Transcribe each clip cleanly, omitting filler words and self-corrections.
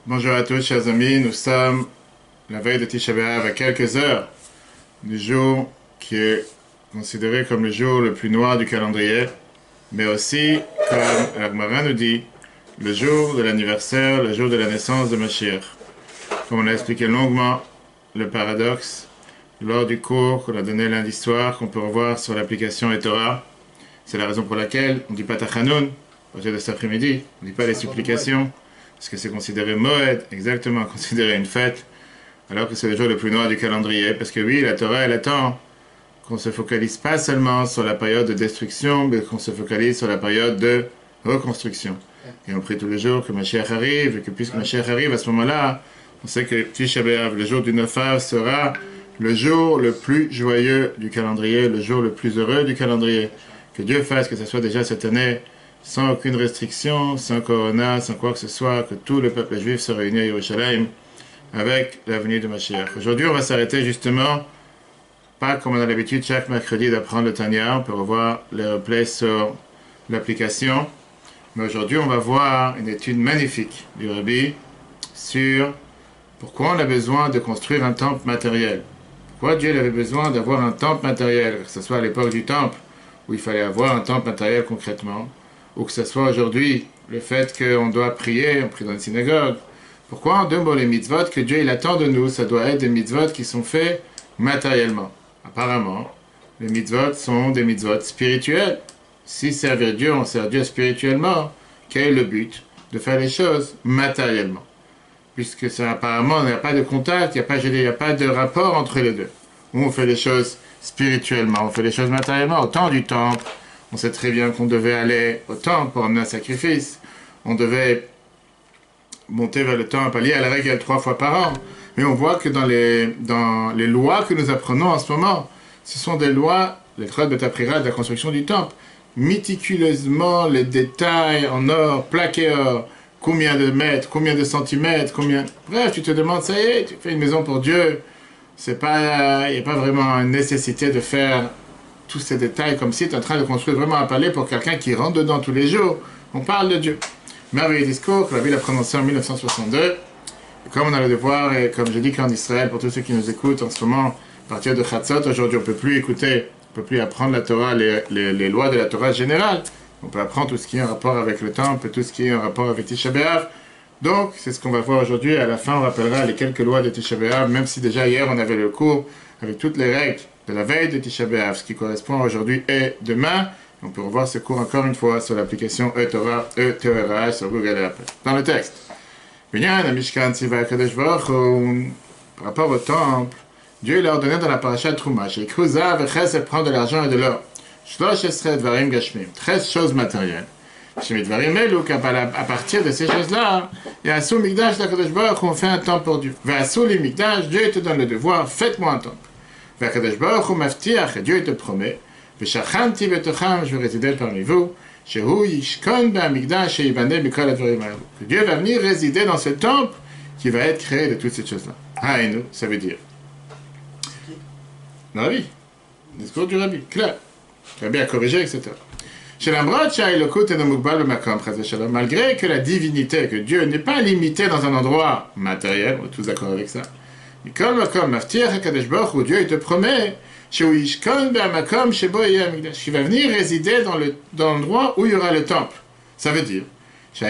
Bonjour à tous, chers amis. Nous sommes la veille de Tisha B'Av, à quelques heures du jour qui est considéré comme le jour le plus noir du calendrier, mais aussi, comme Agmara nous dit, le jour de l'anniversaire, le jour de la naissance de Mashiach. Comme on a expliqué longuement le paradoxe lors du cours qu'on a donné lundi soir, qu'on peut revoir sur l'application eTorah. C'est la raison pour laquelle on ne dit pas Tachanoun, au partir de cet après-midi, on ne dit pas les supplications, parce que c'est considéré Moed, exactement, considéré une fête, alors que c'est le jour le plus noir du calendrier, parce que oui, la Torah, elle attend qu'on se focalise pas seulement sur la période de destruction, mais qu'on se focalise sur la période de reconstruction. Et on prie tous les jours que Mashiach arrive, et que puisque Mashiach arrive, à ce moment-là, on sait que Tisha B'Av, le jour du 9 Av, sera le jour le plus joyeux du calendrier, le jour le plus heureux du calendrier. Que Dieu fasse que ce soit déjà cette année sans aucune restriction, sans corona, sans quoi que ce soit, que tout le peuple juif se réunisse à Yerushalayim avec la venue de Mashiach. Aujourd'hui, on va s'arrêter justement, pas comme on a l'habitude chaque mercredi d'apprendre le Tanya, on peut revoir les replays sur l'application, mais aujourd'hui, on va voir une étude magnifique du Rabbi sur pourquoi on a besoin de construire un temple matériel. Pourquoi Dieu avait besoin d'avoir un temple matériel, que ce soit à l'époque du temple, où il fallait avoir un temple matériel concrètement, ou que ce soit aujourd'hui le fait qu'on doit prier, on prie dans une synagogue. Pourquoi en deux mots les mitzvot que Dieu il attend de nous, ça doit être des mitzvot qui sont faits matériellement. Apparemment, les mitzvot sont des mitzvot spirituels. Si servir Dieu, on sert Dieu spirituellement, quel est le but? De faire les choses matériellement. Puisque ça, apparemment, il n'y a pas de contact, il n'y a pas de rapport entre les deux. Où on fait les choses spirituellement, on fait les choses matériellement. Au temps du temple, on sait très bien qu'on devait aller au temple pour amener un sacrifice. On devait monter vers le temple, aller à la règle 3 fois par an. Mais on voit que dans les lois que nous apprenons en ce moment, ce sont des lois, les Trot Betapira de la construction du temple, méticuleusement les détails en or, plaqué or, combien de mètres, combien de centimètres, combien... Bref, tu te demandes, ça y est, tu fais une maison pour Dieu. Il n'y a pas vraiment une nécessité de faire tous ces détails comme si tu es en train de construire vraiment un palais pour quelqu'un qui rentre dedans tous les jours. On parle de Dieu. Merveilleux discours que la ville a prononcé en 1962. Et comme on a le devoir, et comme j'ai dit qu'en Israël, pour tous ceux qui nous écoutent en ce moment, à partir de Chatzot, aujourd'hui on ne peut plus écouter, on ne peut plus apprendre la Torah, les lois de la Torah générale. On peut apprendre tout ce qui est en rapport avec le temple, tout ce qui est en rapport avec Tisha B'Av. Donc, c'est ce qu'on va voir aujourd'hui. À la fin, on rappellera les quelques lois de Tisha B'Av, même si déjà hier, on avait le cours avec toutes les règles de la veille de Tisha B'Av, ce qui correspond aujourd'hui et demain. On peut revoir ce cours encore une fois sur l'application eTorah, eTorah sur Google et Apple. Dans le texte. Par rapport au temple, Dieu l'a ordonné dans la paracha Trouma, chez Kruza, Vechesed prendre de l'argent et de l'or. 13 choses matérielles. À partir de ces choses-là, il y a un sous Mikdash d'Akadosh Baruch qu'on fait un temple pour Dieu. Dieu te donne le devoir, faites-moi un temple. Dieu te promet, je vais résider parmi vous, que Dieu va venir résider dans ce temple qui va être créé de toutes ces choses-là. Ça veut dire. Dans la vie. Discours du Rabbi, clair. Le Rabbi a corrigé, etc. Malgré que la divinité, que Dieu n'est pas limité dans un endroit matériel, on est tous d'accord avec ça, Dieu il te promet qu'il va venir résider dans l'endroit où il y aura le temple. Ça veut dire, tu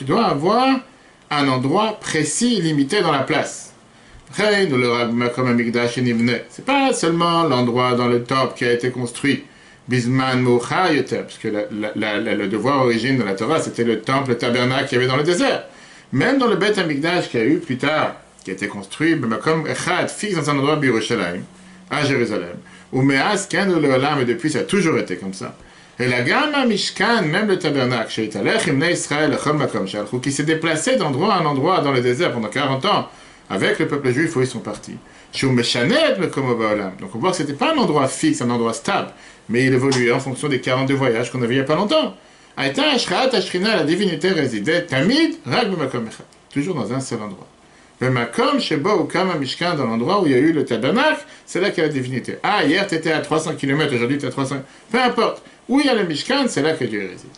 dois avoir un endroit précis, limité dans la place. C'est pas seulement l'endroit dans le temple qui a été construit, Bisman Mouchayoter, parce que le devoir origine de la Torah, c'était le temple, le tabernacle qu'il y avait dans le désert. Même dans le Beth Amikdash qu'il y a eu plus tard, qui a été construit, comme Echad, fixe dans un endroit à Yerushalayim, à Jérusalem, ou Meaz, Ken ou Leolam, et depuis ça a toujours été comme ça. Et la gamme à Mishkan, même le tabernacle, qui s'est déplacé d'endroit en endroit dans le désert pendant 40 ans, avec le peuple juif où ils sont partis. Donc on voit que ce n'était pas un endroit fixe, un endroit stable, mais il évoluait en fonction des 42 voyages qu'on avait il n'y a pas longtemps. La divinité résidait Tamid, toujours dans un seul endroit. Le Makom, Sheba ou Kama Mishkan, dans l'endroit où il y a eu le tabernacle, c'est là qu'il y a la divinité. Ah, hier tu étais à 300 km, aujourd'hui tu es à 300 km. Peu importe. Où il y a le Mishkan, c'est là que Dieu réside.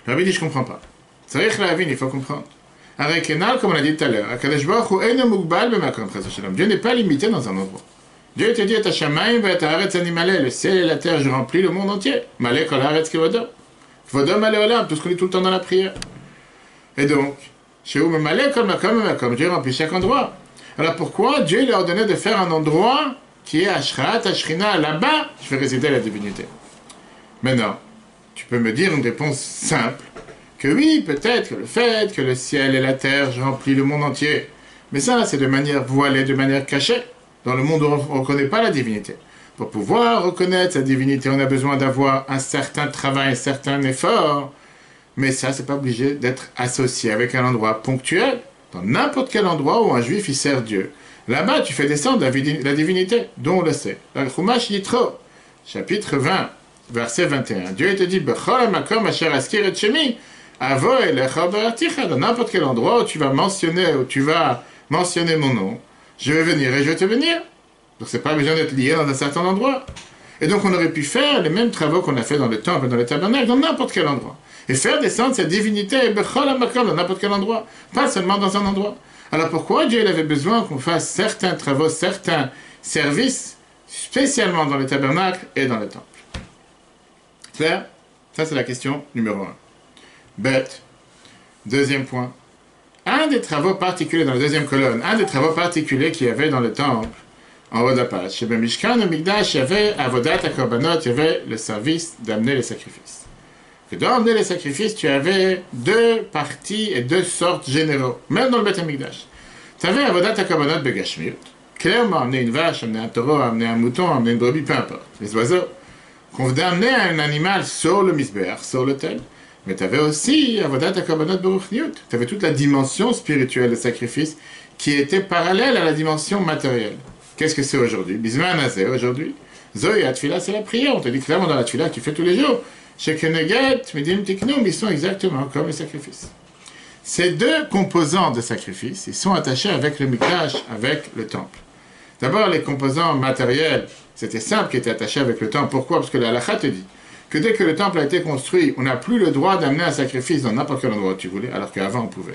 Rabbi dit, je comprends pas. C'est vrai que la vie, il faut comprendre. Arekenal, comme on a dit tout à l'heure, Dieu n'est pas limité dans un endroit. Dieu te dit, le ciel et la terre, je remplis le monde entier. Malé kol haaretz kevodo. Kvodo malé olam, tout ce qu'on dit tout le temps dans la prière. Et donc, chez où malé kol makom makom, Dieu remplit chaque endroit. Alors pourquoi Dieu lui a ordonné de faire un endroit qui est Ashrat, Ashrina, là-bas, je fais résider la divinité. Maintenant, tu peux me dire une réponse simple, que oui, peut-être que le fait que le ciel et la terre, je remplis le monde entier, mais ça, c'est de manière voilée, de manière cachée. Dans le monde où on ne reconnaît pas la divinité. Pour pouvoir reconnaître sa divinité, on a besoin d'avoir un certain travail, un certain effort. Mais ça, c'est pas obligé d'être associé avec un endroit ponctuel. Dans n'importe quel endroit où un juif, il sert Dieu. Là-bas, tu fais descendre la divinité, dont on le sait. Dans le Chumash Yitro, chapitre 20, verset 21. Dieu te dit, Bechol makom asher askir et shemi, avo elecha be'articha. Dans n'importe quel endroit où tu vas mentionner mon nom, je vais venir et je vais te venir. Donc c'est pas besoin d'être lié dans un certain endroit. Et donc on aurait pu faire les mêmes travaux qu'on a fait dans le temple et dans le tabernacle, dans n'importe quel endroit. Et faire descendre cette divinité dans n'importe quel endroit, pas seulement dans un endroit. Alors pourquoi Dieu il avait besoin qu'on fasse certains travaux, certains services, spécialement dans le tabernacle et dans le temple? Clair? Ça c'est la question numéro 1. Bête. Deuxième point. Un des travaux particuliers dans la deuxième colonne, un des travaux particuliers qu'il y avait dans le temple, en haut de la page, chez le Mishkan, au Mikdash, il y avait Avodat HaKorbanot, il y avait le service d'amener les sacrifices. Et dans amener les sacrifices, tu avais deux parties et deux sortes généraux, même dans le Beth HaMikdash. Tu avais Avodat HaKorbanot Begashmiut, clairement amener une vache, amener un taureau, amener un mouton, amener une brebis, peu importe, les oiseaux, qu'on venait amener un animal sur le Misbeach, sur l'autel. Mais tu avais aussi Avodat HaKorbanot Beruchniut. Tu avais toute la dimension spirituelle du sacrifice qui était parallèle à la dimension matérielle. Qu'est-ce que c'est aujourd'hui? Bisman Azeh, aujourd'hui. Zoé Atfila, c'est la prière. On te dit clairement dans la Tfila que tu fais tous les jours. Chez Keneget, Midim Tiknum, ils sont exactement comme les sacrifices. Ces deux composants de sacrifice, ils sont attachés avec le Mikdash, avec le temple. D'abord, les composants matériels, c'était simple qui étaient attachés avec le temple. Pourquoi? Parce que la halakha te dit que dès que le temple a été construit, on n'a plus le droit d'amener un sacrifice dans n'importe quel endroit où tu voulais, alors qu'avant on pouvait.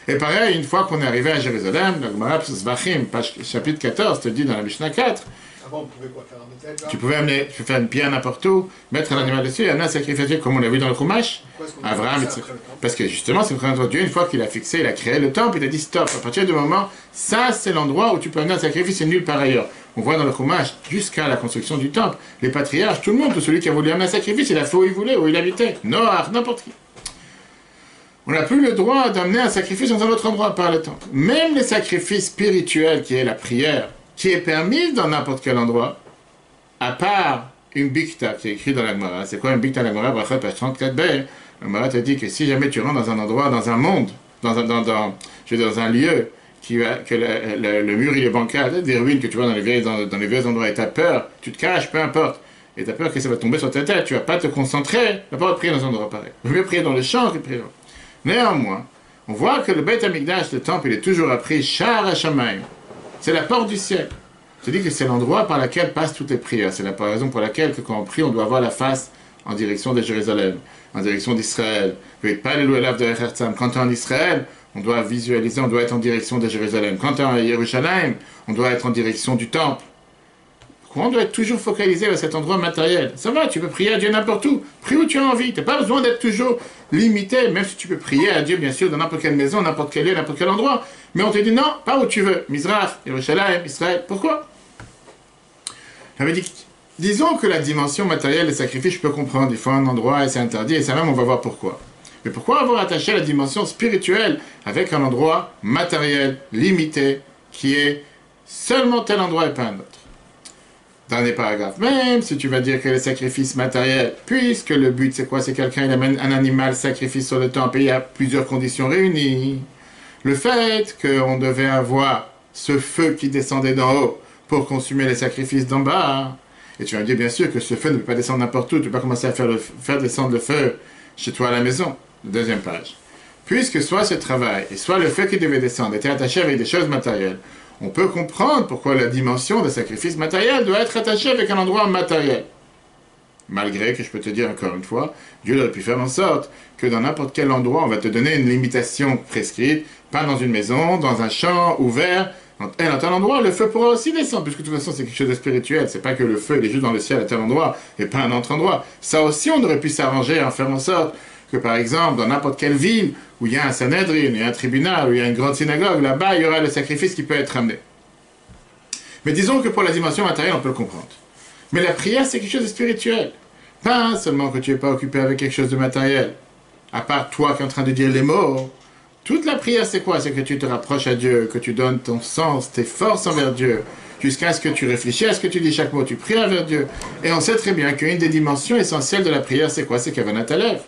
Et pareil, une fois qu'on est arrivé à Jérusalem, le Gemara Zvachim, chapitre 14, te dit dans la Mishnah 4, avant on pouvait quoi faire un hôtel, tu pouvais amener, tu peux faire une pierre n'importe où, mettre un animal dessus et amener un sacrifice, comme on l'a vu dans le Chumash, Abraham, parce que justement, c'est le Dieu, une fois qu'il a fixé, il a créé le temple, il a dit stop, à partir du moment, ça c'est l'endroit où tu peux amener un sacrifice et nulle part ailleurs. On voit dans le Chumash, jusqu'à la construction du temple, les patriarches, tout le monde, tout celui qui a voulu amener un sacrifice, il a fait où il voulait, où il habitait, Noach, n'importe qui. On n'a plus le droit d'amener un sacrifice dans un autre endroit par le temple. Même les sacrifices spirituels, qui est la prière, qui est permise dans n'importe quel endroit, à part une bikta qui est écrite dans la Gemara. C'est quoi une bikta dans la Gemara? Brachat, page 34b. La Gemara te dit que si jamais tu rentres dans un endroit, dans un monde, dans un lieu, que le mur il est bancal, des ruines que tu vois dans les vieux endroits, et tu as peur, tu te caches, peu importe, et tu as peur que ça va tomber sur ta tête, tu ne vas pas te concentrer, tu ne vas pas prier dans un endroit pareil. Tu vas prier dans le champ que prier. Néanmoins, on voit que le Beit HaMikdash, le temple, il est toujours appris Sha'ar HaShamayim. C'est la porte du ciel. Je dis que c'est l'endroit par lequel passent toutes les prières. C'est la raison pour laquelle, quand on prie, on doit avoir la face en direction de Jérusalem, en direction d'Israël. Quand on est en Israël, on doit visualiser, on doit être en direction de Jérusalem. Quand on est à Yerushalayim, on doit être en direction du temple. On doit être toujours focalisé à cet endroit matériel. Ça va, tu peux prier à Dieu n'importe où. Prie où tu as envie. Tu n'as pas besoin d'être toujours limité, même si tu peux prier à Dieu, bien sûr, dans n'importe quelle maison, n'importe quel lieu, n'importe quel endroit. Mais on te dit non, pas où tu veux. Mizrach, Yerushalayim, Israël. Pourquoi? J'avais dit, disons que la dimension matérielle des sacrifices, je peux comprendre. Il faut un endroit et c'est interdit, et ça même, on va voir pourquoi. Mais pourquoi avoir attaché la dimension spirituelle avec un endroit matériel, limité, qui est seulement tel endroit et pas un autre? Dernier paragraphe. Même si tu vas dire que les sacrifices matériels, puisque le but c'est quoi? C'est quelqu'un il amène un animal sacrifice sur le temple et il y a plusieurs conditions réunies. Le fait qu'on devait avoir ce feu qui descendait d'en haut pour consumer les sacrifices d'en bas. Et tu vas me dire bien sûr que ce feu ne peut pas descendre n'importe où. Tu ne peux pas commencer à faire descendre le feu chez toi à la maison. Deuxième page. Puisque soit ce travail et soit le feu qui devait descendre était attaché avec des choses matérielles, on peut comprendre pourquoi la dimension de sacrifice matériel doit être attachée avec un endroit matériel. Malgré que je peux te dire encore une fois, Dieu aurait pu faire en sorte que dans n'importe quel endroit, on va te donner une limitation prescrite, pas dans une maison, dans un champ ouvert, dans tel endroit, le feu pourra aussi descendre, puisque de toute façon c'est quelque chose de spirituel, c'est pas que le feu il est juste dans le ciel à tel endroit, et pas un autre endroit. Ça aussi on aurait pu s'arranger à faire en sorte que par exemple, dans n'importe quelle ville, où il y a un Sanhedrin, il y a un tribunal, où il y a une grande synagogue, là-bas il y aura le sacrifice qui peut être amené. Mais disons que pour la dimension matérielle, on peut le comprendre. Mais la prière, c'est quelque chose de spirituel. Pas seulement que tu n'es pas occupé avec quelque chose de matériel. À part toi qui es en train de dire les mots. Toute la prière, c'est quoi? C'est que tu te rapproches à Dieu, que tu donnes ton sens, tes forces envers Dieu, jusqu'à ce que tu réfléchis à ce que tu dis chaque mot, tu pries envers Dieu. Et on sait très bien qu'une des dimensions essentielles de la prière, c'est quoi? C'est Kavanat Alev.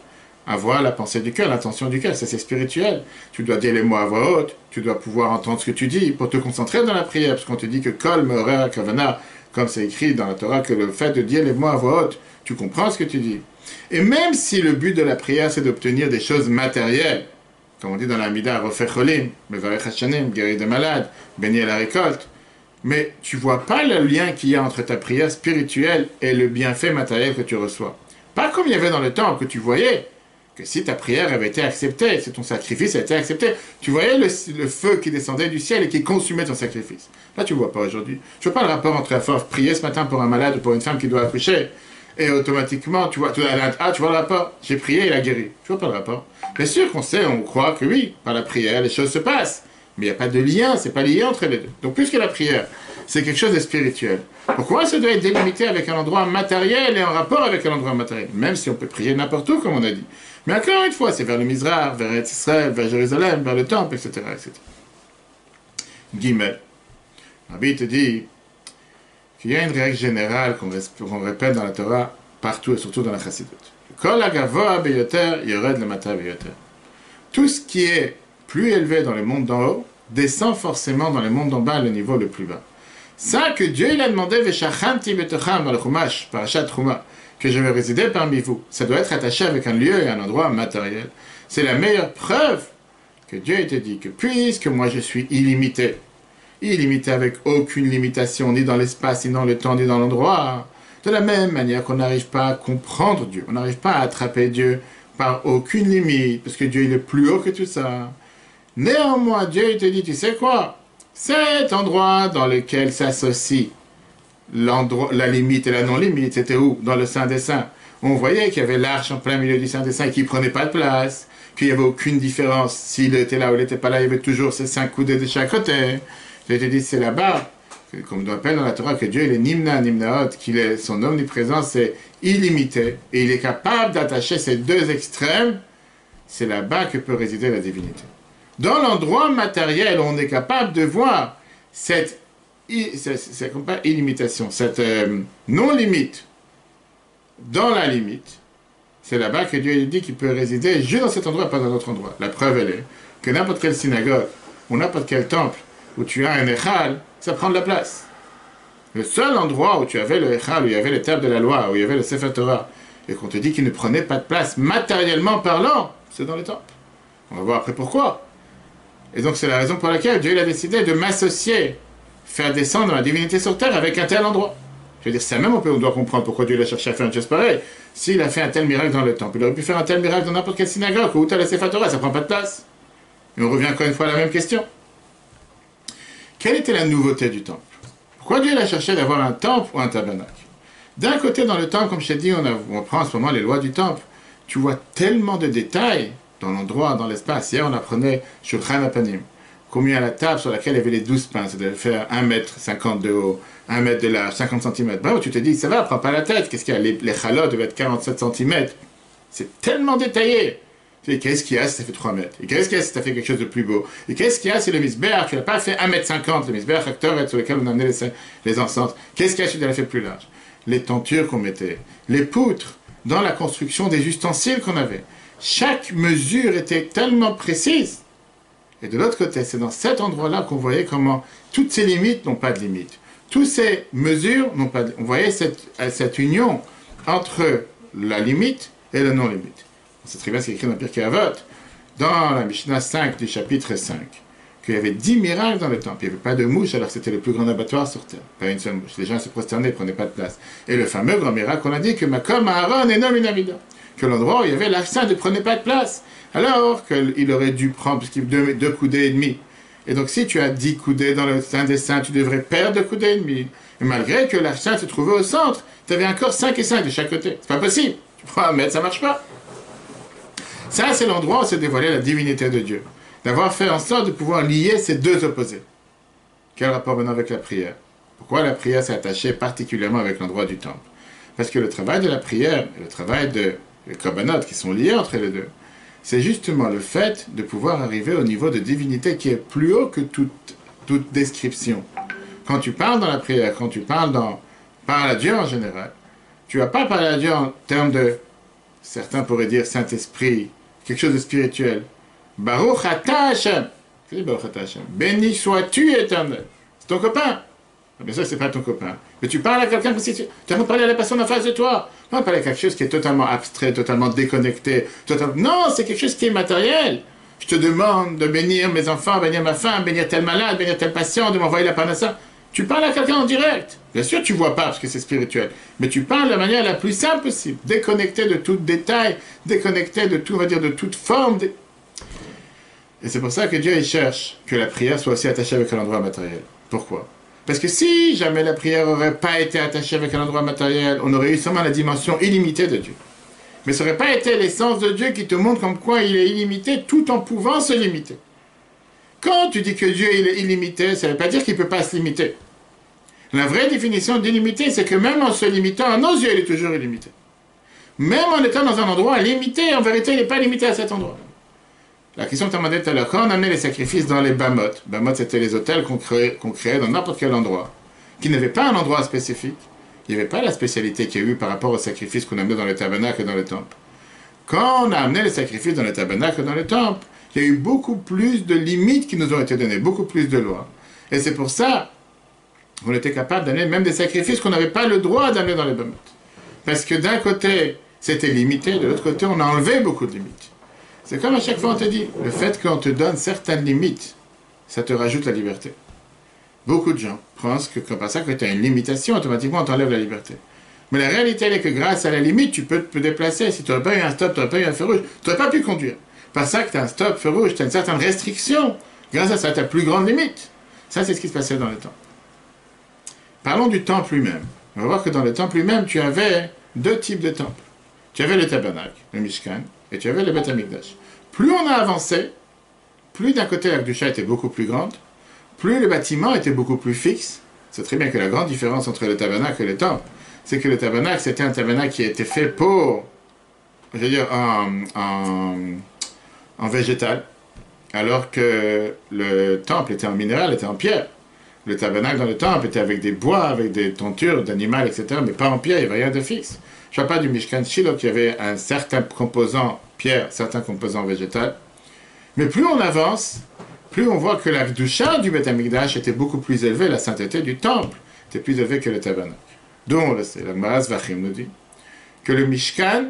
Avoir la pensée du cœur, l'intention du cœur, ça c'est spirituel. Tu dois dire les mots à voix haute, tu dois pouvoir entendre ce que tu dis pour te concentrer dans la prière, parce qu'on te dit que Kol Me'orer Kavana, comme c'est écrit dans la Torah, que le fait de dire les mots à voix haute, tu comprends ce que tu dis. Et même si le but de la prière c'est d'obtenir des choses matérielles, comme on dit dans la Mida, Refer Cholim, Mevarech Hashanim, guérir des malades, bénir la récolte, mais tu vois pas le lien qu'il y a entre ta prière spirituelle et le bienfait matériel que tu reçois. Pas comme il y avait dans le temple que tu voyais, que si ta prière avait été acceptée, si ton sacrifice a été accepté, tu voyais le feu qui descendait du ciel et qui consumait ton sacrifice. Là, tu ne vois pas aujourd'hui. Je ne vois pas le rapport entre la force prier ce matin pour un malade ou pour une femme qui doit accoucher, et automatiquement, tu vois le rapport, j'ai prié, il a guéri. Tu vois pas le rapport. Bien sûr qu'on sait, on croit que oui, par la prière, les choses se passent. Mais il n'y a pas de lien, c'est pas lié entre les deux. Donc, puisque la prière, c'est quelque chose de spirituel, pourquoi ça doit être délimité avec un endroit matériel et en rapport avec un endroit matériel? Même si on peut prier n'importe où, comme on a dit. Mais encore une fois, c'est vers le Mizrach, vers Israël, vers Jérusalem, vers le temple, etc. etc. Guillemets. Rabbi te dit qu'il y a une règle générale qu'on répète dans la Torah, partout et surtout dans la Chassidut. Kol hagavoa beyoter yored lemata beyoter. Tout ce qui est plus élevé dans le monde d'en haut descend forcément dans le monde d'en bas, le niveau le plus bas. Ça que Dieu il a demandé, Veshachanti betacham dans le Chumash, Parashat Chuma, que je vais résider parmi vous. Ça doit être attaché avec un lieu et un endroit matériel. C'est la meilleure preuve que Dieu te dit que puisque moi je suis illimité, illimité avec aucune limitation, ni dans l'espace, ni dans le temps, ni dans l'endroit, de la même manière qu'on n'arrive pas à comprendre Dieu, on n'arrive pas à attraper Dieu par aucune limite, parce que Dieu il est plus haut que tout ça. Néanmoins, Dieu il te dit, tu sais quoi? Cet endroit dans lequel s'associe la limite et la non-limite, c'était où? Dans le Saint des Saints. On voyait qu'il y avait l'arche en plein milieu du Saint des Saints et qu'il ne prenait pas de place, qu'il n'y avait aucune différence. S'il était là ou il n'était pas là, il y avait toujours ces 5 coudées de chaque côté. Je te dis, c'est là-bas, comme on appelle dans la Torah, que Dieu il est Nimna, Nimnaot, son omniprésence est illimitée et il est capable d'attacher ces deux extrêmes. C'est là-bas que peut résider la divinité. Dans l'endroit matériel, on est capable de voir cette illimitation, cette non-limite dans la limite. C'est là-bas que Dieu dit qu'il peut résider juste dans cet endroit, pas dans un autre endroit. La preuve, elle est que n'importe quelle synagogue ou n'importe quel temple où tu as un Echal, ça prend de la place. Le seul endroit où tu avais le Echal, où il y avait les tables de la loi, où il y avait le Sefer Torah, et qu'on te dit qu'il ne prenait pas de place matériellement parlant, c'est dans les temples. On va voir après pourquoi. Et donc c'est la raison pour laquelle Dieu il a décidé de m'associer, faire descendre la divinité sur terre avec un tel endroit. Je veux dire, ça même on doit comprendre pourquoi Dieu a cherché à faire une chose pareille. S'il a fait un tel miracle dans le temple, il aurait pu faire un tel miracle dans n'importe quelle synagogue, où tu as la Sefer Torah, ça prend pas de place. Et on revient encore une fois à la même question. Quelle était la nouveauté du temple? Pourquoi Dieu a cherché d'avoir un temple ou un tabernacle? D'un côté, dans le temple, comme je t'ai dit, on prend en ce moment les lois du temple. Tu vois tellement de détails dans l'endroit, dans l'espace. Hier, on apprenait Shulchan Apanim. Combien la table sur laquelle il y avait les 12 pains, ça devait faire 1,50 m de haut, 1 mètre de large, 50 cm. Bravo, tu te dis, ça va, prends pas la tête. Qu'est-ce qu'il y a? Les chalots devaient être 47 cm. C'est tellement détaillé. Et qu'est-ce qu'il y a si ça fait 3 mètres? Et qu'est-ce qu'il y a si ça fait quelque chose de plus beau? Et qu'est-ce qu'il y a si le misbéach, tu n'as pas fait 1,50 m, le misbéach acteur sur lequel on amenait les encens? Qu'est-ce qu'il y a si tu l'as fait plus large? Les tentures qu'on mettait, les poutres, dans la construction des ustensiles qu'on avait. Chaque mesure était tellement précise. Et de l'autre côté, c'est dans cet endroit-là qu'on voyait comment toutes ces limites n'ont pas de limite. Toutes ces mesures n'ont pas de... On voyait cette union entre la limite et la non-limite. C'est très bien ce qui est écrit dans Pirkei Avot, dans la Mishnah 5 du chapitre 5, qu'il y avait 10 miracles dans le temple. Il n'y avait pas de mouche, alors que c'était le plus grand abattoir sur terre. Pas une seule mouche. Les gens se prosternaient, ne prenaient pas de place. Et le fameux grand miracle, on a dit que Makom Aaron et Nom Inamida, que l'endroit où il y avait l'arche sainte ne prenait pas de place. Alors qu'il aurait dû prendre, parce qu'il y a 2 coudées et demi. Et donc, si tu as 10 coudées dans le Saint des Saints, tu devrais perdre 2 coudées et demi. Et malgré que l'arche sainte se trouvait au centre, tu avais encore 5 et 5 de chaque côté. C'est pas possible. Tu prends 1 mètre, ça marche pas. Ça, c'est l'endroit où s'est dévoilée la divinité de Dieu. D'avoir fait en sorte de pouvoir lier ces 2 opposés. Quel rapport maintenant avec la prière? Pourquoi la prière s'est attachée particulièrement avec l'endroit du temple? Parce que le travail de la prière et le travail des korbanot qui sont liés entre les deux, c'est justement le fait de pouvoir arriver au niveau de divinité qui est plus haut que toute description. Quand tu parles dans la prière, quand tu parles à Dieu en général, tu ne vas pas parler à Dieu en termes de, certains pourraient dire Saint-Esprit, quelque chose de spirituel. Baruch Ata Hashem. C'est Baruch Ata Hashem. Béni sois-tu éternel. C'est ton copain. Bien sûr, c'est pas ton copain. Mais tu parles à quelqu'un comme si tu as parlé à la personne en face de toi. Non, parler à quelque chose qui est totalement abstrait, totalement déconnecté. Non, c'est quelque chose qui est matériel. Je te demande de bénir mes enfants, bénir ma femme, bénir tel malade, bénir tel patient, de m'envoyer la parnassa. Tu parles à quelqu'un en direct. Bien sûr, tu vois pas parce que c'est spirituel. Mais tu parles de la manière la plus simple possible. Déconnecté de tout détail, déconnecté de tout, on va dire, de toute forme. Et c'est pour ça que Dieu il cherche que la prière soit aussi attachée avec un endroit matériel. Pourquoi? Parce que si jamais la prière n'aurait pas été attachée avec un endroit matériel, on aurait eu seulement la dimension illimitée de Dieu. Mais ça n'aurait pas été l'essence de Dieu qui te montre comme quoi il est illimité tout en pouvant se limiter. Quand tu dis que Dieu il est illimité, ça ne veut pas dire qu'il ne peut pas se limiter. La vraie définition d'illimité, c'est que même en se limitant, à nos yeux, il est toujours illimité. Même en étant dans un endroit limité, en vérité, il n'est pas limité à cet endroit. La question que tu as demandé tout à l'heure, quand on amenait les sacrifices dans les bamot, c'était les hôtels qu'on créait dans n'importe quel endroit, qui n'avaient pas un endroit spécifique, il n'y avait pas la spécialité qu'il y a eu par rapport aux sacrifices qu'on amenait dans le tabernacle et dans le temple. Quand on a amené les sacrifices dans le tabernacle et dans le temple, il y a eu beaucoup plus de limites qui nous ont été données, beaucoup plus de lois. Et c'est pour ça qu'on était capable d'amener même des sacrifices qu'on n'avait pas le droit d'amener dans les bamot. Parce que d'un côté, c'était limité, de l'autre côté, on a enlevé beaucoup de limites. C'est comme à chaque fois on te dit, le fait qu'on te donne certaines limites, ça te rajoute la liberté. Beaucoup de gens pensent que comme ça, que tu as une limitation, automatiquement on t'enlève la liberté. Mais la réalité elle est que grâce à la limite, tu peux te déplacer. Si tu n'aurais pas eu un stop, tu n'aurais pas eu un feu rouge, tu n'aurais pas pu conduire. Par ça que tu as un stop, feu rouge, tu as une certaine restriction. Grâce à ça, tu as plus grande limite. Ça, c'est ce qui se passait dans le temple. Parlons du temple lui-même. On va voir que dans le temple lui-même, tu avais 2 types de temples. Tu avais le tabernacle, le Mishkan, et tu avais le Beth Amikdash. Plus on a avancé, plus d'un côté la Kedusha était beaucoup plus grande, plus le bâtiment était beaucoup plus fixe. C'est très bien que la grande différence entre le tabernacle et le temple, c'est que le tabernacle, c'était un tabernacle qui a été fait pour, je veux dire, en végétal, alors que le temple était en minéral, était en pierre. Le tabernacle dans le temple était avec des bois, avec des tentures d'animaux, etc., mais pas en pierre, il n'y avait rien de fixe. Je ne parle pas du Mishkan Shiloh qui avait un certain composant pierre, certains composants végétal. Mais plus on avance, plus on voit que la Kedusha du Beth Amikdash était beaucoup plus élevée, la sainteté du temple était plus élevée que le tabernacle. D'où on le sait, la Gemara Zvachim nous dit que le Mishkan,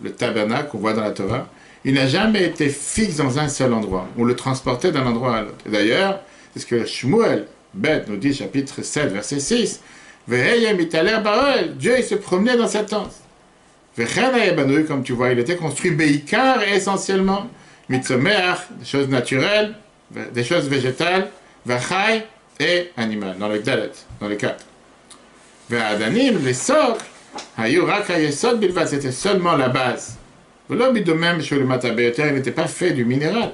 le tabernacle qu'on voit dans la Torah, il n'a jamais été fixe dans un seul endroit. On le transportait d'un endroit à l'autre. Et d'ailleurs, c'est ce que Shmuel Beth nous dit, chapitre 7, verset 6, Dieu il se promenait dans sa tente. Comme tu vois, il était construit Beikar essentiellement, Mitzomeach, des choses naturelles, des choses végétales, Vachai et animales, dans le Gdalet, dans les 4. Ve'adanim, les socles, Hayurak Hayesod Bilvat, c'était seulement la base. L'homme de même chez le Matabéoteur, il n'était pas fait du minéral.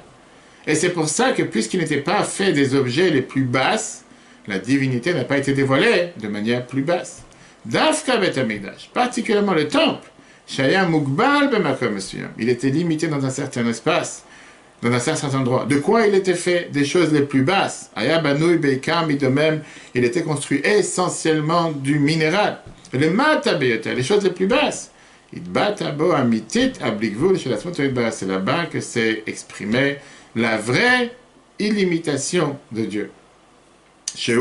Et c'est pour ça que, puisqu'il n'était pas fait des objets les plus basses, la divinité n'a pas été dévoilée de manière plus basse. Dafka Bet Amikdash, particulièrement le temple, Shaya Mugbal Bemakom Mesuyam, il était limité dans un certain espace, dans un certain endroit. De quoi il était fait? Des choses les plus basses. Aya Banouy Beikam, de même, il était construit essentiellement du minéral. Le Matabéoteur, les choses les plus basses. C'est là-bas que s'est exprimée la vraie illimitation de Dieu. Qui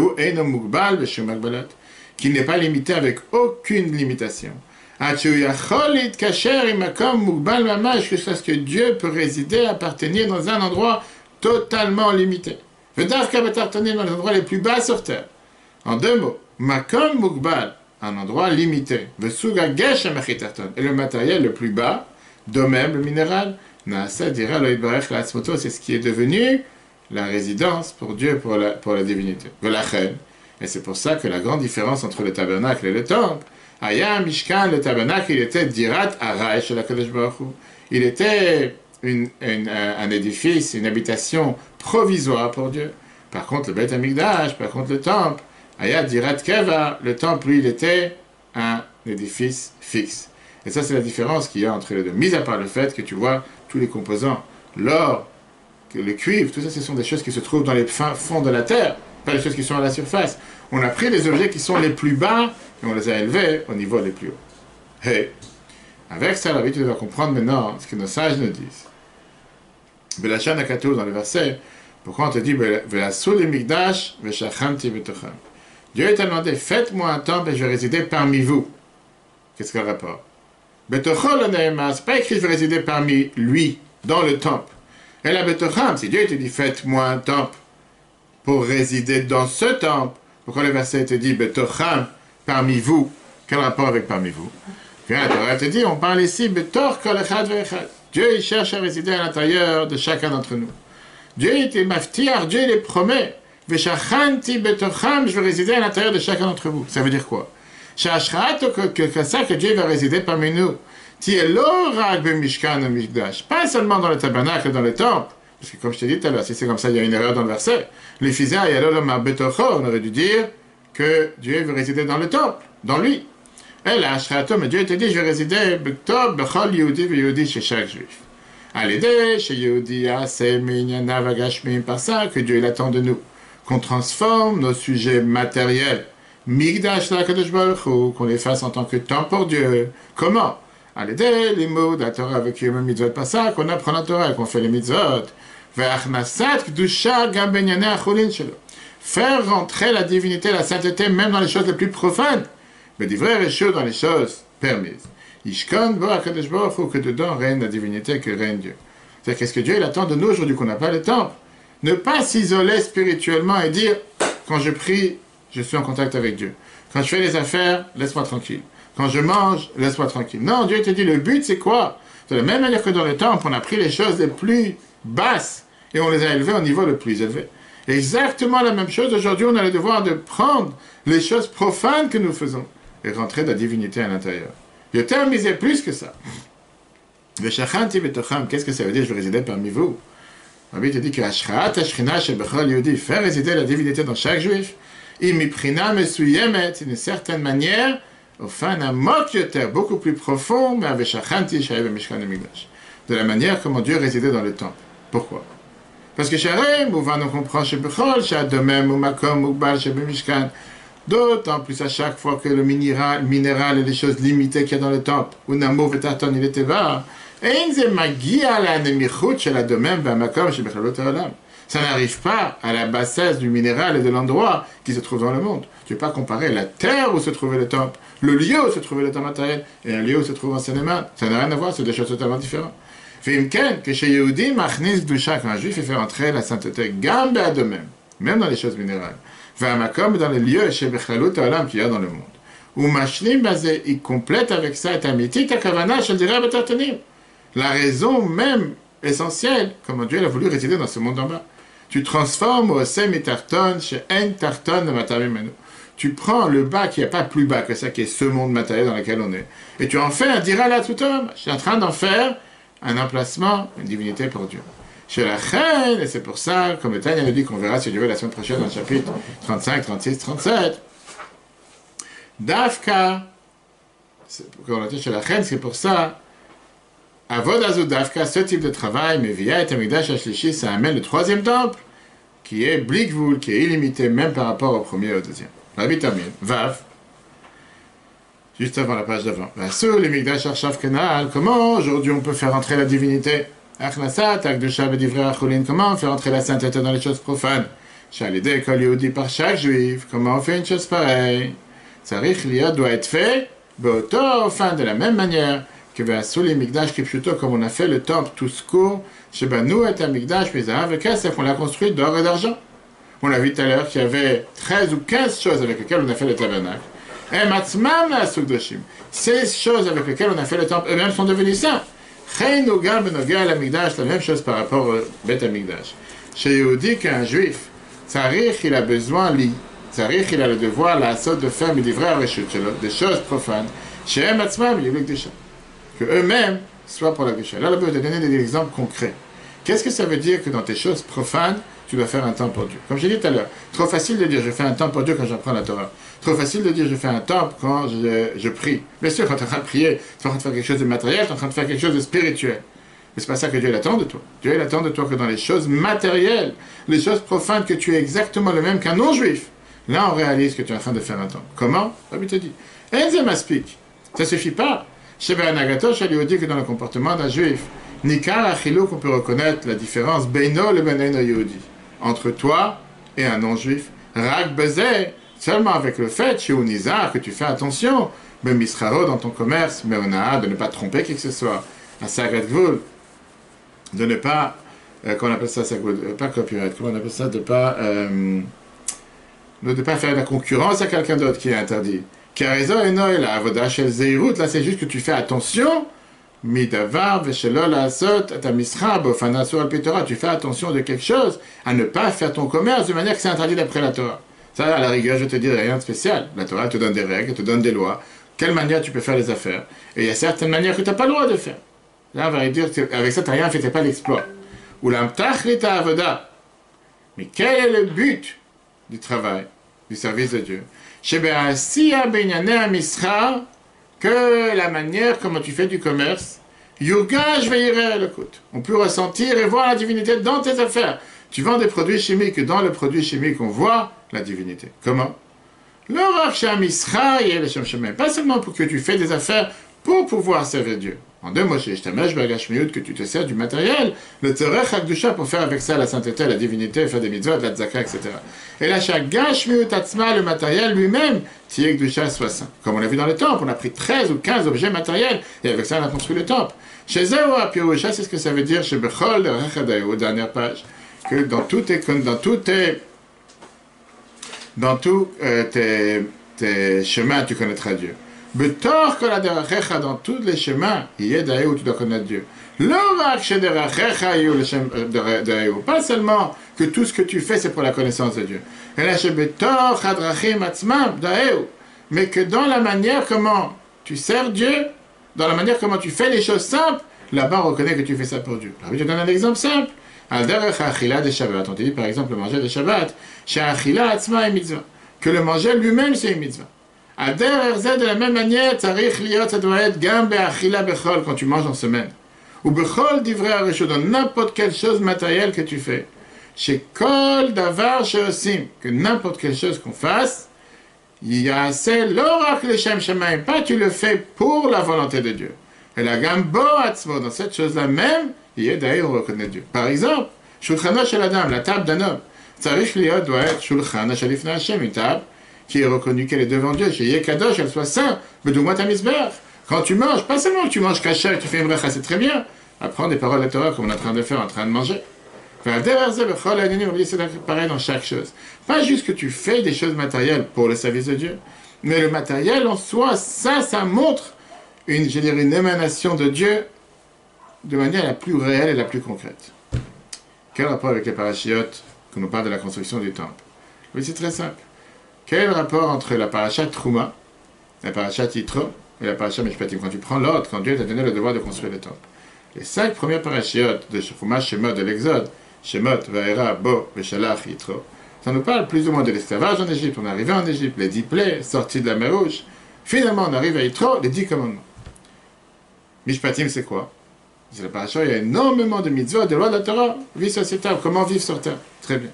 n'est pas limité avec aucune limitation. Jusqu'à ce que Dieu peut résider, appartenir dans un endroit totalement limité. Vedavka betartonim, dans les endroits les plus bas sur terre. En deux mots, makom mugbal, un endroit limité. Vesuga geshem achitarton, et le matériel le plus bas, domem, le minéral, naasa dira lo yitbarech la'atzmoto, c'est ce qui est devenu la résidence pour Dieu, pour la divinité. Velachen, et c'est pour ça que la grande différence entre le tabernacle et le temple, Aya Mishkan, le tabernacle, il était dirat araï chez la Kadosh Baruch Hu. Il était un édifice, une habitation provisoire pour Dieu. Par contre, le Beth Amikdash, par contre, le temple, Aya dirat keva, le temple, lui, il était un édifice fixe. Et ça, c'est la différence qu'il y a entre les deux. Mis à part le fait que tu vois tous les composants, l'or, le cuivre, tout ça, ce sont des choses qui se trouvent dans les fins fonds de la terre, pas les choses qui sont à la surface. On a pris les objets qui sont les plus bas et on les a élevés au niveau les plus hauts. Et avec ça, la vie, tu dois comprendre maintenant ce que nos sages nous disent. Belachan Akatou, dans le verset, pourquoi on te dit Velasul Mikdash Veshachanti Betocham. Dieu t'a demandé, faites-moi un temple et je vais résider parmi vous. Qu'est-ce qu'il y a rapport? Betochol Neema, c'est pas écrit je vais résider parmi lui, dans le temple. Et la Betocham, si Dieu te dit faites-moi un temple pour résider dans ce temple, pourquoi le verset te dit Betocham, parmi vous? Quel rapport avec parmi vous? Bien, la Torah te dit, on parle ici Betor Kol Echad Ve'echad. Dieu il cherche à résider à l'intérieur de chacun d'entre nous. Dieu était maftiar, Dieu les promet. Veshachanti Betocham, je vais résider à l'intérieur de chacun d'entre vous. Ça veut dire quoi? Shashrato que ça que Dieu va résider parmi nous. Pas seulement dans le tabernacle, dans le temple, parce que comme je t'ai dit tout à l'heure, si c'est comme ça, il y a une erreur dans le verset. Les Fisa et on aurait dû dire que Dieu veut résider dans le temple, dans lui. Et là, mais Dieu te dit, je vais résider chez chaque juif. À l'aider, chez Yehudi, par ça que Dieu il attend de nous, qu'on transforme nos sujets matériels, Migdash la Kadosh Baruch Hu, qu'on les fasse en tant que temple pour Dieu. Comment? À l'aider, les mots de la Torah avec Yom Mitzvot, pas ça, qu'on apprend la Torah et qu'on fait les mitzvot. Faire rentrer la divinité, la sainteté, même dans les choses les plus profanes, mais des vrais réchauds dans les choses permises. Ishkon bo HaKadosh Baruch Hu, que dedans règne la divinité, que règne Dieu. C'est-à-dire, qu'est-ce que Dieu il attend de nous aujourd'hui qu'on n'a pas le temple? Ne pas s'isoler spirituellement et dire, quand je prie, je suis en contact avec Dieu. Quand je fais les affaires, laisse-moi tranquille. Quand je mange, laisse-moi tranquille. Non, Dieu te dit, le but c'est quoi? De la même manière que dans le temple, on a pris les choses les plus basses et on les a élevées au niveau le plus élevé. Exactement la même chose, aujourd'hui on a le devoir de prendre les choses profanes que nous faisons et rentrer de la divinité à l'intérieur. Je t'ai misé plus que ça. Veshachanti betocham, qu'est-ce que ça veut dire? Je vais résider parmi vous. Rabbi te dit que Ashraat Ashrina Shebechol Yehudi, faire résider la divinité dans chaque juif, imiprina mesuyemet, d'une certaine manière, au fin d'un mokyoter, beaucoup plus profond, mais avec Shachanti Shaev Mishkan Migdash. De la manière comment Dieu résidait dans le temple. Pourquoi? Parce que Sharem, ou on comprend Shebechol, Shadomem, ou Makom, ou Bal, Shebe Mishkan. D'autant plus à chaque fois que le minéral et les choses limitées qu'il y a dans le temple, ou Namo Vetaton, il était bas. Ça n'arrive pas à la bassesse du minéral et de l'endroit qui se trouve dans le monde. Tu ne peux pas comparer la terre où se trouvait le temple, le lieu où se trouvait le temple matériel, et un lieu où se trouve un cinéma. Ça n'a rien à voir, c'est des choses totalement différentes. Que chez Yehudi, quand un juif fait entrer la sainteté, gambe à de même dans les choses minérales. Comme dans les lieux chez Bechalut Olam qu'il y a dans le monde. Ou Mashlim Bazé, il complète avec ça, Tamiti, Takavana, je dirais, Betatanim. La raison même essentielle, comment Dieu a voulu résider dans ce monde en bas. Tu transformes au semi-tarton chez un tarton de Matamimenu. Tu prends le bas qui n'est pas plus bas que ça, qui est ce monde matériel dans lequel on est, et tu en fais un dira la tout homme. Je suis en train d'en faire un emplacement, une divinité pour Dieu. Chez la reine, et c'est pour ça, comme Tanya nous dit qu'on verra si Dieu veut la semaine prochaine dans le chapitre 35, 36, 37. Dafka, quand on était chez la reine, c'est pour ça. Avodazu Dafka, ce type de travail, mais via et Amigdash Ashlishi, ça amène le troisième temple, qui est Blikvul, qui est illimité même par rapport au premier et au deuxième. Rabbi Tamir, Vav, juste avant la page d'avant. Sur les Migdash Arshav Kenal, comment aujourd'hui on peut faire entrer la divinité? Achnasat, Akdusha Bedivre Achulin, comment faire entrer la sainteté dans les choses profanes? Shalidé Kol Yehudi par chaque juif, comment on fait une chose pareille? Sarich Liot doit être fait, Beoto, fin de la même manière que sous les Migdash Kipchuto, comme on a fait le temple tout court, chez Banou et un Migdash, mais avec Kesef, on l'a construit d'or et d'argent. On a vu tout à l'heure qu'il y avait 13 ou 15 choses avec lesquelles on a fait le tabernacle. Et matzmam la sugdoshim. Ces choses avec lesquelles on a fait le temple, eux-mêmes sont devenus saints. Chaynoga benoga l'amigdash, la même chose par rapport au Beth Amigdash. Chez Yehudi, qu'un juif, Tzarich, il a besoin, Tzarich, il a le devoir, la sorte de faire, mais des vrais rechutes, des choses profanes. Chez matzmam, il y a le que eux-mêmes soient pour la Kedusha. Là, on peut te donner des exemples concrets. Qu'est-ce que ça veut dire que dans tes choses profanes, tu dois faire un temple pour Dieu? Comme j'ai dit tout à l'heure, trop facile de dire je fais un temple pour Dieu quand j'apprends la Torah. Trop facile de dire je fais un temple quand je prie. Bien sûr, quand tu es en train de prier, tu es en train de faire quelque chose de matériel, tu es en train de faire quelque chose de spirituel. Mais c'est pas ça que Dieu attend de toi. Dieu attend de toi que dans les choses matérielles, les choses profanes, que tu es exactement le même qu'un non-juif. Là, on réalise que tu es en train de faire un temple. Comment? Rabbi te dit. Enzem aspik. Ça suffit pas. Sheba Anagato, je lui dit que dans le comportement d'un juif, Nikar Achilou, qu'on peut reconnaître la différence, Beino le Beneino Yehudi, entre toi et un non-juif. Rak Bezeh, seulement avec le fait, chez Unizar, que tu fais attention, mais Misraro dans ton commerce, mais on a de ne pas tromper qui que ce soit. À Sagat Gvul, de ne pas, comment on appelle ça, pas copyright, comment on appelle ça, de ne pas faire de la concurrence à quelqu'un d'autre qui est interdit. Karazo et Noël, la Avodah Shel Zeirut, là c'est juste que tu fais attention, Midavar, Veshelo, la Sot, ta Misra, Bofana, Sur Alpetora, tu fais attention de quelque chose, à ne pas faire ton commerce de manière que c'est interdit d'après la Torah. Ça, à la rigueur, je te dis rien de spécial. La Torah te donne des règles, elle te donne des lois, quelle manière tu peux faire les affaires. Et il y a certaines manières que tu n'as pas le droit de faire. Là, on va dire qu'avec ça, tu n'as rien fait, tu n'as pas l'exploit. Ou l'amtachlita avoda. Mais quel est le but du travail, du service de Dieu? Que la manière comment tu fais du commerce, Yogash veillerait le coût. On peut ressentir et voir la divinité dans tes affaires. Tu vends des produits chimiques, dans le produit chimique, on voit la divinité. Comment? Pas seulement pour que tu fais des affaires pour pouvoir servir Dieu. En deux mots, que tu te sers du matériel, le Tzorech HaKdusha pour faire avec ça la sainteté, la divinité, faire des mitzvot, la tzaka, etc. Et là, chaque Gashmiut Atzma, le matériel lui-même, Tiye Kdusha soit saint. Comme on l'a vu dans le temple, on a pris 13 ou 15 objets matériels, et avec ça, on a construit le temple. Chez Zewa Pirusha, c'est ce que ça veut dire chez Bechol, Rechadayo, dernière page, que dans tous tes chemins, tu connaîtras Dieu. Betor kol aderachecha, dans tous les chemins, il y a d'ailleurs où tu dois connaître Dieu. Pas seulement que tout ce que tu fais, c'est pour la connaissance de Dieu. Mais que dans la manière comment tu sers Dieu, dans la manière comment tu fais les choses simples, là-bas on reconnaît que tu fais ça pour Dieu. Alors, je te donne un exemple simple. On te dit par exemple le manger de Shabbat, que le manger lui-même c'est une mitzvah. De la même manière, ça doit être gambe achila bechol quand tu manges en semaine. Ou bechol divrei areshut, dans n'importe quelle chose matérielle que tu fais. Chez kol davar sheosim, que n'importe quelle chose qu'on fasse, il y a assez l'orak le shem shemaim, pas tu le fais pour la volonté de Dieu. Et la gambo atzmo, dans cette chose-là même, il y a d'ailleurs on reconnaît Dieu. Par exemple, shulchano shel adam, la table d'un homme, tzarich liot doit être shulchan shel ifnei Hashem, une table qui est reconnue qu'elle est devant Dieu, chez Yekadosh, elle soit sainte, mais d'où moi ta misbère. Quand tu manges, pas seulement que tu manges kasher, tu fais une bracha, c'est très bien. Apprends des paroles de Torah comme on est en train de faire, en train de manger. C'est pareil dans chaque chose. Pas juste que tu fais des choses matérielles pour le service de Dieu, mais le matériel en soi, ça montre une émanation de Dieu de manière la plus réelle et la plus concrète. Quel rapport avec les parachiotes quand on parle de la construction du temple? Oui, c'est très simple. Quel est le rapport entre la parashat Trouma, la parashat Yitro et la parashat Mishpatim? Quand tu prends l'ordre, quand Dieu t'a donné le devoir de construire le temple. Les 5 premières parachiotes de Trouma, Shemot de l'Exode, Shemot, Vaera, Bo, Veshalach, Yitro, ça nous parle plus ou moins de l'esclavage en Égypte. On est arrivé en Égypte, les 10 plaies, sortis de la mer Rouge. Finalement, on arrive à Yitro, les 10 commandements. Mishpatim, c'est quoi? C'est la parasha, il y a énormément de mitzvot, de lois de la Torah. Vivre sur cette table, comment vivre sur terre? Très bien.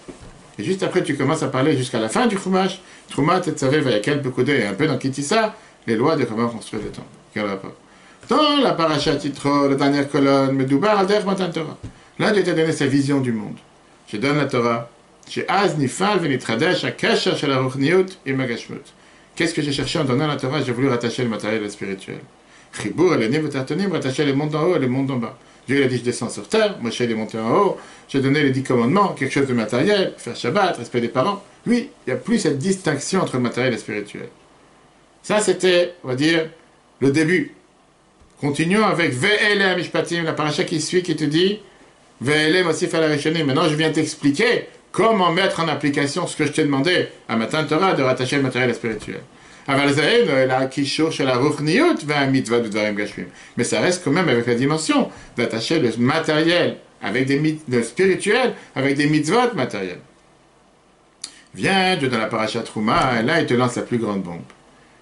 Et juste après, tu commences à parler jusqu'à la fin du Chumash, Trouma, Tetzavé, Vayakel, Pekudé, et un peu dans Kitissa, les lois de comment construire le temple. Quel rapport? Dans la parasha Yitro, la dernière colonne, Medoubar, Alder, Matan Torah. Là, Dieu t'a donné sa vision du monde. Je donne la Torah. J'ai Az, Nifal, Venitradesh, Akasha, Shalaruchniut, et Magashmut. Qu'est-ce que j'ai cherché en donnant la Torah? J'ai voulu rattacher le matériel et le spirituel. Chibour, Elenim, Vetartonim, rattacher les mondes d'en haut et les mondes d'en bas. Dieu il a dit, je descends sur terre, Moshe il est monté en haut, j'ai donné les 10 commandements, quelque chose de matériel, faire Shabbat, respect des parents. Lui, il n'y a plus cette distinction entre le matériel et le spirituel. Ça, c'était, on va dire, le début. Continuons avec Ve'ele Mishpatim, la paracha qui suit, qui te dit Ve'ele Mosif al Rishonim. Maintenant, je viens t'expliquer comment mettre en application ce que je t'ai demandé à Matan Torah de rattacher le matériel et le spirituel. Mais ça reste quand même avec la dimension d'attacher le matériel avec le spirituel avec des mitzvot matériels. Viens, Dieu dans la paracha Trouma, et là il te lance la plus grande bombe.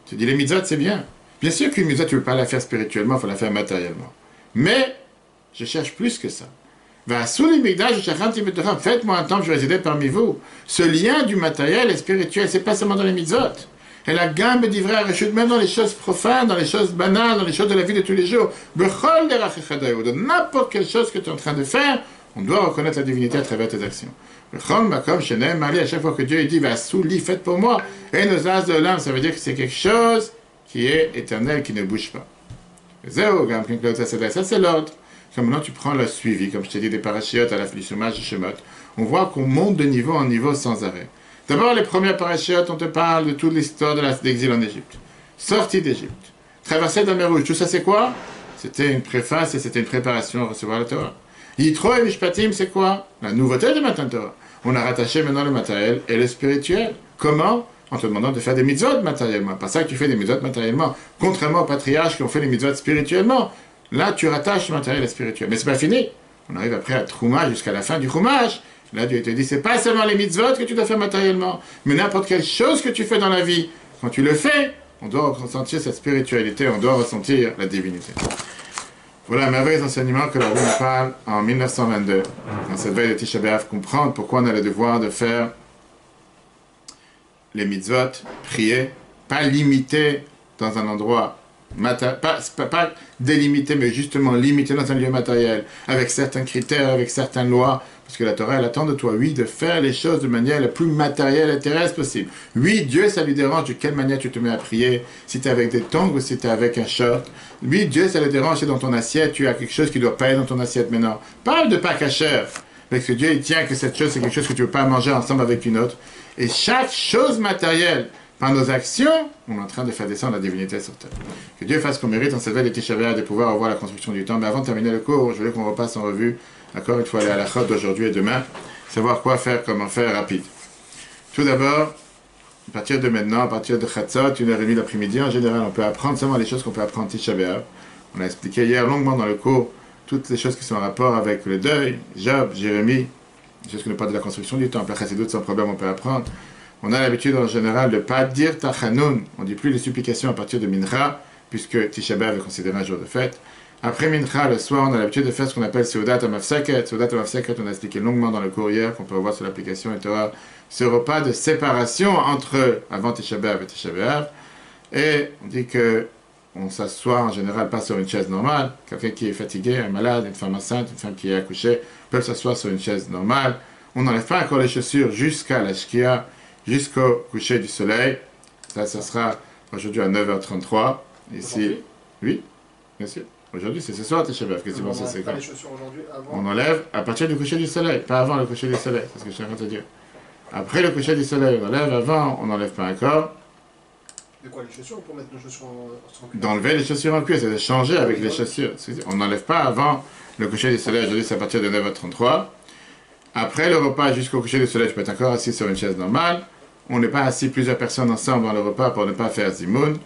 Tu dis les mitzvot c'est bien. Bien sûr qu'une mitzvot tu ne peux pas la faire spirituellement, il faut la faire matériellement. Mais je cherche plus que ça. Faites-moi un temple, je résider parmi vous. Ce lien du matériel et spirituel, c'est pas seulement dans les mitzvot. Et la gamme d'ivrer à Reshut, même dans les choses profanes, dans les choses banales, dans les choses de la vie de tous les jours, de n'importe quelle chose que tu es en train de faire, on doit reconnaître la divinité à travers tes actions. À chaque fois que Dieu dit, faites pour moi, et nos as de l'âme, ça veut dire que c'est quelque chose qui est éternel, qui ne bouge pas. Ça, c'est l'ordre. Comme maintenant, tu prends le suivi, comme je t'ai dit, des parachiotes à la fin du chômage, Shemot. On voit qu'on monte de niveau en niveau sans arrêt. D'abord, les premières parachiotes, on te parle de toute l'histoire de l'exil en Égypte. Sortie d'Égypte. Traversée de la mer Rouge. Tout ça, c'est quoi? C'était une préface et c'était une préparation à recevoir la Torah. Yitro et Mishpatim, c'est quoi? La nouveauté de Matan Torah. On a rattaché maintenant le matériel et le spirituel. Comment? En te demandant de faire des mitzvot matériellement. Pas ça que tu fais des mitzvot matériellement. Contrairement aux patriarches qui ont fait des mitzvot spirituellement. Là, tu rattaches le matériel et le spirituel. Mais c'est pas fini. On arrive après à Trouma jusqu'à la fin du Chumash. Là, Dieu te dit, c'est pas seulement les mitzvot que tu dois faire matériellement, mais n'importe quelle chose que tu fais dans la vie. Quand tu le fais, on doit ressentir cette spiritualité, on doit ressentir la divinité. Voilà un merveilleux enseignement que la Bible nous parle en 1922, dans cette veille de Tisha B'Av, comprendre pourquoi on a le devoir de faire les mitzvot, prier, pas limiter dans un endroit, pas délimité, mais justement limité dans un lieu matériel, avec certains critères, avec certaines lois, parce que la Torah, elle attend de toi, oui, de faire les choses de manière la plus matérielle et terrestre possible. Oui, Dieu, ça lui dérange de quelle manière tu te mets à prier, si tu es avec des tongs ou si tu es avec un short. Oui, Dieu, ça le dérange si dans ton assiette, tu as quelque chose qui doit pas être dans ton assiette maintenant. Parle de pas kasher, parce que Dieu, il tient que cette chose, c'est quelque chose que tu ne veux pas manger ensemble avec une autre. Et chaque chose matérielle, par nos actions, on est en train de faire descendre la divinité sur terre. Que Dieu fasse qu'on mérite en cette veille de Tisha B'Av de pouvoir revoir la construction du temps. Mais avant de terminer le cours, je voulais qu'on repasse en revue, encore une fois, les halachot d'aujourd'hui et demain, savoir quoi faire, comment faire, rapide. Tout d'abord, à partir de maintenant, à partir de Chatzot, 1h30 l'après-midi, en général, on peut apprendre seulement les choses qu'on peut apprendre Tisha B'Av. On a expliqué hier longuement dans le cours toutes les choses qui sont en rapport avec le deuil, Job, Jérémie, les choses qui ne sont pas de la construction du temple. La Chassidut, sans problème, on peut apprendre. On a l'habitude en général de ne pas dire Tachanoun, on ne dit plus les supplications à partir de Mincha, puisque Tisha B'Av est considéré un jour de fête. Après Mincha, le soir, on a l'habitude de faire ce qu'on appelle Seudat HaMafseket. Seudat HaMafseket, on a expliqué longuement dans le cours hier, qu'on peut voir sur l'application et Torah, ce repas de séparation entre avant Tisha B'Av et Tisha B'Av. Et on dit que on s'assoit en général pas sur une chaise normale. Quelqu'un qui est fatigué, un malade, une femme enceinte, une femme qui est accouchée, peuvent s'asseoir sur une chaise normale. On n'enlève pas encore les chaussures jusqu'à la shkia, jusqu'au coucher du soleil. Ça sera aujourd'hui à 9h33. Ici, oui, bien sûr. Aujourd'hui, c'est ce soir, Tisha B'Av. Qu'est-ce que tu penses, c'est quand? On enlève à partir du coucher du soleil, pas avant le coucher du soleil. C'est ce que je suis en train de te dire. Après le coucher du soleil, on enlève. Avant, on n'enlève pas encore. De quoi, les chaussures, pour mettre nos chaussures en cuir? D'enlever les chaussures en cuir, c'est de changer avec les chaussures. On n'enlève pas avant le coucher du soleil. Aujourd'hui, c'est à partir de 9h33. Après le repas, jusqu'au coucher du soleil, tu peux être encore assis sur une chaise normale. On n'est pas assis plusieurs personnes ensemble dans le repas pour ne pas faire zimoun.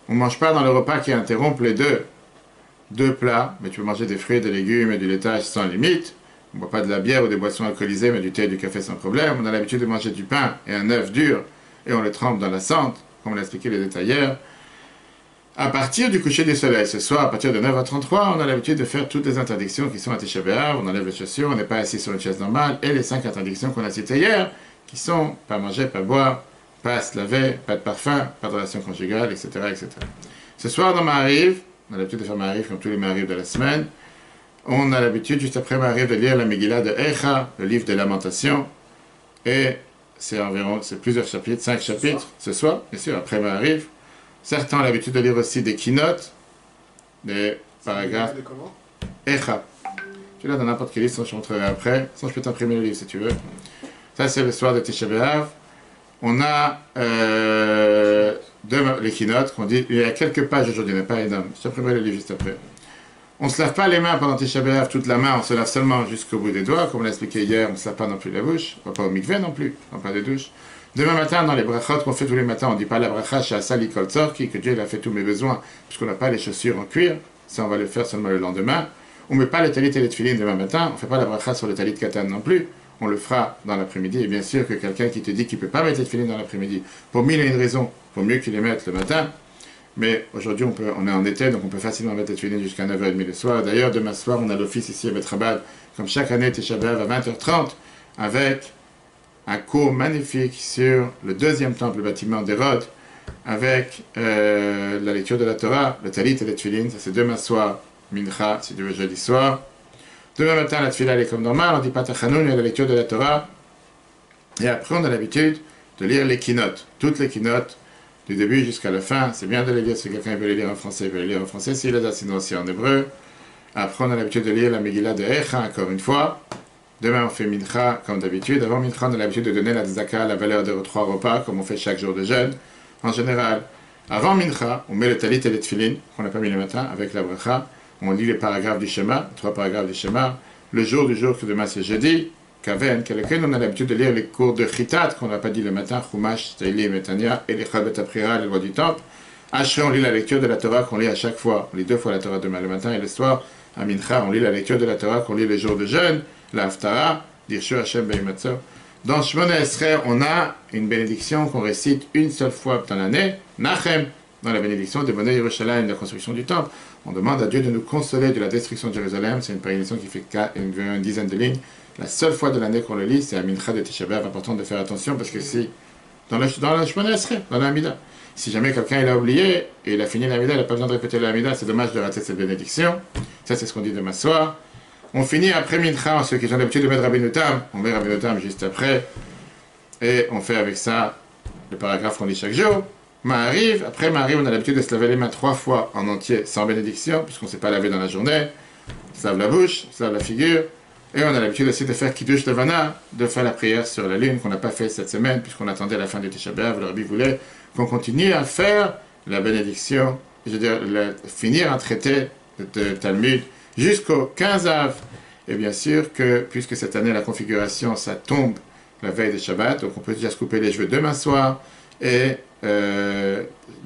On ne mange pas dans le repas qui interrompt les deux plats, mais tu peux manger des fruits, des légumes et du laitage sans limite. On ne boit pas de la bière ou des boissons alcoolisées, mais du thé et du café sans problème. On a l'habitude de manger du pain et un œuf dur, et on le trempe dans la cendre, comme on l'a expliqué les détails hier. À partir du coucher du soleil, ce soir, à partir de 9h33, on a l'habitude de faire toutes les interdictions qui sont à Tisha B'Av. On enlève les chaussures, on n'est pas assis sur une chaise normale, et les 5 interdictions qu'on a citées hier, qui sont pas manger, pas boire, pas se laver, pas de parfum, pas de relation conjugale, etc., etc. Ce soir, dans Ma'ariv, on a l'habitude de faire Ma'ariv comme tous les Ma'ariv de la semaine. On a l'habitude, juste après Ma'ariv, de lire la Megillah de Echa, le livre des Lamentations. Et c'est plusieurs chapitres, 5 chapitres, ce soir, bien sûr, après Ma'ariv. Certains ont l'habitude de lire aussi des keynotes. des paragraphes. De comment? Echa. Tu l'as dans n'importe quel livre, sinon je te montrerai après. Sinon je peux t'imprimer le livre si tu veux. Ça c'est le soir de Tisha B'Av. On a les keynotes qu'on dit. Il y a quelques pages aujourd'hui, il n'y en a pas énorme. Je t'imprimerai le livre juste après. On ne se lave pas les mains pendant Tisha B'Av, toute la main, on se lave seulement jusqu'au bout des doigts. Comme on l'a expliqué hier, on ne se lave pas non plus la bouche. On ne va pas au mikveh non plus, on ne va pas des douches. Demain matin, dans les brachot qu'on fait tous les matins, on ne dit pas la bracha chez Asali Kol Tzorki, que Dieu il a fait tous mes besoins, puisqu'on n'a pas les chaussures en cuir. Ça, on va le faire seulement le lendemain. On ne met pas le talit et les tefilines demain matin. On ne fait pas la bracha sur le talit katan non plus. On le fera dans l'après-midi. Et bien sûr que quelqu'un qui te dit qu'il ne peut pas mettre les tefilines dans l'après-midi, pour mille et une raisons, il vaut mieux qu'il les mette le matin. Mais aujourd'hui, on est en été, donc on peut facilement mettre les tefilines jusqu'à 9h30 le soir. D'ailleurs, demain soir, on a l'office ici à Bet Chabad, comme chaque année, Tisha B'Av à 20h30, avec un cours magnifique sur le deuxième temple, le bâtiment d'Hérode, avec la lecture de la Torah, le talit et les tefilines. Ça c'est demain soir, mincha, si tu veux, jeudi soir. Demain matin, la tefila elle est comme normal, on dit pas tachanoun, il y a la lecture de la Torah. Et après, on a l'habitude de lire les keynotes, toutes les keynotes, du début jusqu'à la fin. C'est bien de les lire, si quelqu'un veut les lire en français, il peut les lire en français, s'il les a, sinon aussi en hébreu. Après, on a l'habitude de lire la Megillah de Echa, encore une fois. Demain, on fait mincha, comme d'habitude. Avant mincha, on a l'habitude de donner la tzedaka, la valeur de 3 repas, comme on fait chaque jour de jeûne. En général, avant mincha, on met le talit et les tefilines, qu'on n'a pas mis le matin, avec la bracha. On lit les paragraphes du Shema, 3 paragraphes du Shema. Le jour du jour, que demain c'est jeudi, Kaven, lequel on a l'habitude de lire les cours de Chitat, qu'on n'a pas dit le matin, Chumash, Teilim et Tanya, et les Chabet Aprira, les lois du temple. Ashrei, on lit la lecture de la Torah qu'on lit à chaque fois. On lit 2 fois la Torah demain le matin et le soir. À Mincha, on lit la lecture de la Torah qu'on lit les jours de jeûne, la Haftara, Dirshu Hashem Beimatzo. Dans Shmona Esrei, on a une bénédiction qu'on récite une seule fois dans l'année, Nachem, dans la bénédiction de Bonnet Yerushalayim, de la construction du temple. On demande à Dieu de nous consoler de la destruction de Jérusalem. C'est une bénédiction qui fait une dizaine de lignes. La seule fois de l'année qu'on le lit, c'est à Mincha de Tisha B'Av. Important de faire attention parce que si, dans la Shmona Esrei, dans l'Amida, si jamais quelqu'un il a oublié et il a fini l'Amida, il n'a pas besoin de répéter l'Amida, c'est dommage de rater cette bénédiction. Ça, c'est ce qu'on dit demain soir. On finit après Mincha, ceux qui ont l'habitude de mettre Rabbeinu Tam, on met Rabbeinu Tam juste après. Et on fait avec ça le paragraphe qu'on lit chaque jour. Ma'ariv, après Ma'ariv, on a l'habitude de se laver les mains 3 fois en entier sans bénédiction, puisqu'on ne s'est pas lavé dans la journée. On se lave la bouche, on se lave la figure. Et on a l'habitude aussi de faire Kiddush Levana, de faire la prière sur la lune, qu'on n'a pas fait cette semaine, puisqu'on attendait la fin du Tisha B'Av. Le Rabbi voulait qu'on continue à faire la bénédiction, je veux dire, finir un traité de Talmud jusqu'au 15 Av. Et bien sûr que, puisque cette année, la configuration, ça tombe la veille de Shabbat, donc on peut déjà se couper les cheveux demain soir, et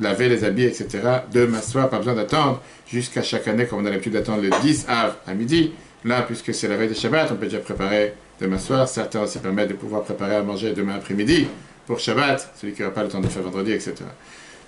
laver les habits, etc. demain soir, pas besoin d'attendre jusqu'à chaque année, comme on a l'habitude d'attendre le 10 Av à midi. Là, puisque c'est la veille de Shabbat, on peut déjà préparer demain soir. Certains aussi permettent de pouvoir préparer à manger demain après-midi pour Shabbat, celui qui n'aura pas le temps de faire vendredi, etc.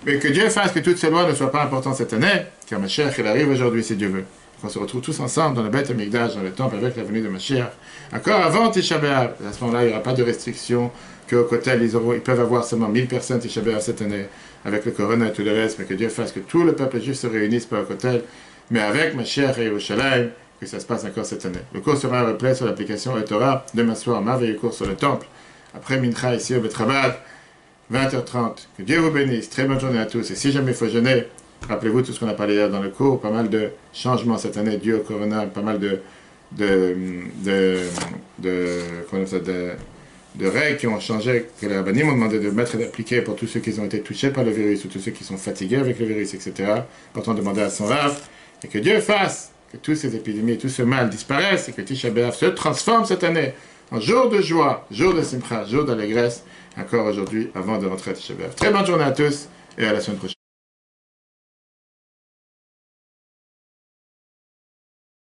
Mais que Dieu fasse que toutes ces lois ne soient pas importantes cette année, car Mashiach, il arrive aujourd'hui, si Dieu veut. On se retrouve tous ensemble dans le Beth Amikdash, dans le temple, avec la venue de Mashiach. Encore avant Tisha B'Av. À ce moment-là, il n'y aura pas de restriction, qu'au Kotel, ils peuvent avoir seulement 1000 personnes Tisha B'Av cette année, avec le Corona et tout le reste, mais que Dieu fasse que tout le peuple juif se réunisse pas au Kotel, mais avec Mashiach et Yerushalayim, que ça se passe encore cette année. Le cours sera replay sur l'application Torah demain soir, merveilleux cours sur le temple. Après Mincha, ici au Bet Chabad, 20h30. Que Dieu vous bénisse. Très bonne journée à tous. Et si jamais il faut jeûner, rappelez-vous tout ce qu'on a parlé hier dans le cours. Pas mal de changements cette année dû au Corona. Pas mal de règles qui ont changé, que les rabbinim ont demandé de mettre et d'appliquer pour tous ceux qui ont été touchés par le virus ou tous ceux qui sont fatigués avec le virus, etc. Important de demander à son rave. Et que Dieu fasse que toutes ces épidémies, tout ce mal disparaissent et que Tisha B'Av se transforme cette année en jour de joie, jour de simcha, jour d'allégresse, encore aujourd'hui, avant de rentrer à Tisha B'Av. Très bonne journée à tous et à la semaine prochaine.